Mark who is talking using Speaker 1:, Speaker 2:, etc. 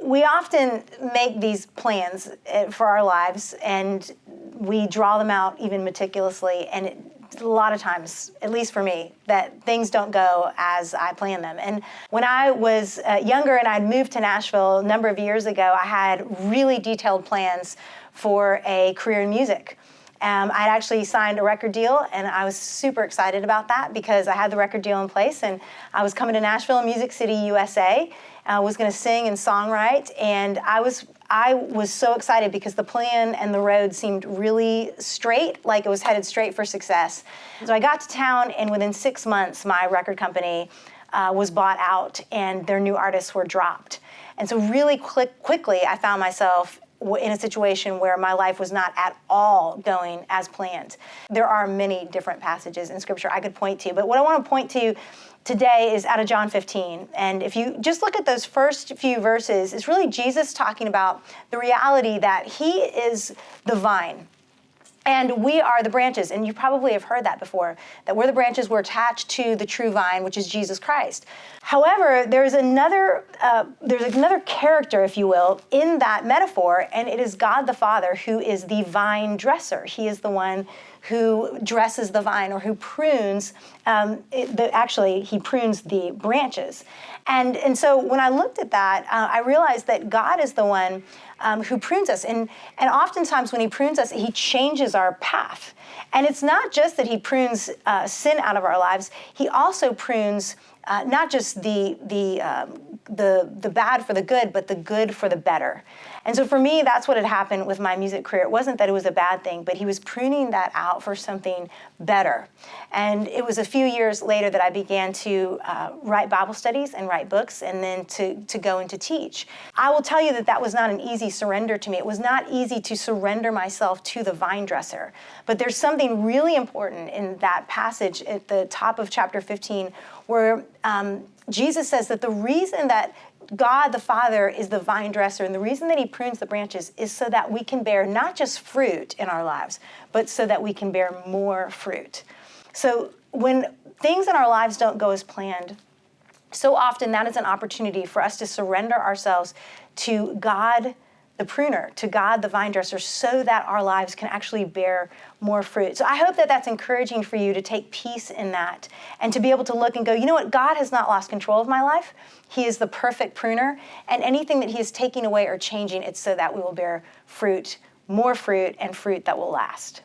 Speaker 1: we often make these plans for our lives, and we draw them out even meticulously, and a lot of times, at least for me, that things don't go as I plan them. And when I was younger and I'd moved to Nashville a number of years ago, I had really detailed plans for a career in music. I'd actually signed a record deal, and I was super excited about that because I had the record deal in place, and I was coming to Nashville, Music City, USA. I was going to sing and songwrite, and I was so excited because the plan and the road seemed really straight, like it was headed straight for success. So I got to town, and within 6 months, my record company was bought out, and their new artists were dropped. And so really quickly, I found myself in a situation where my life was not at all going as planned. There are many different passages in Scripture I could point to, but what I want to point to today is out of John 15. And if you just look at those first few verses, it's really Jesus talking about the reality that he is the vine, and we are the branches. And you probably have heard that before, that we're the branches, we're attached to the true vine, which is Jesus Christ. However, there's another character, if you will, in that metaphor, and it is God the Father, who is the vine dresser. He is the one who dresses the vine, or who prunes, he prunes the branches. And so when I looked at that, I realized that God is the one who prunes us. And oftentimes when he prunes us, he changes our path. And it's not just that he prunes sin out of our lives, he also prunes not just the bad for the good, but the good for the better. And so for me, that's what had happened with my music career. It wasn't that it was a bad thing, but he was pruning that out for something better. And it was a few years later that I began to write Bible studies and write books, and then to go and to teach. I will tell you that that was not an easy surrender to me. It was not easy to surrender myself to the vine dresser. But there's something really important in that passage at the top of chapter 15 where Jesus says that the reason that God the Father is the vine dresser, and the reason that he prunes the branches is so that we can bear not just fruit in our lives, but so that we can bear more fruit. So when things in our lives don't go as planned, so often that is an opportunity for us to surrender ourselves to God the pruner, to God the vine dresser, so that our lives can actually bear more fruit. So I hope that that's encouraging for you to take peace in that, and to be able to look and go, you know what, God has not lost control of my life. He is the perfect pruner, and anything that he is taking away or changing, it's so that we will bear fruit, more fruit, and fruit that will last.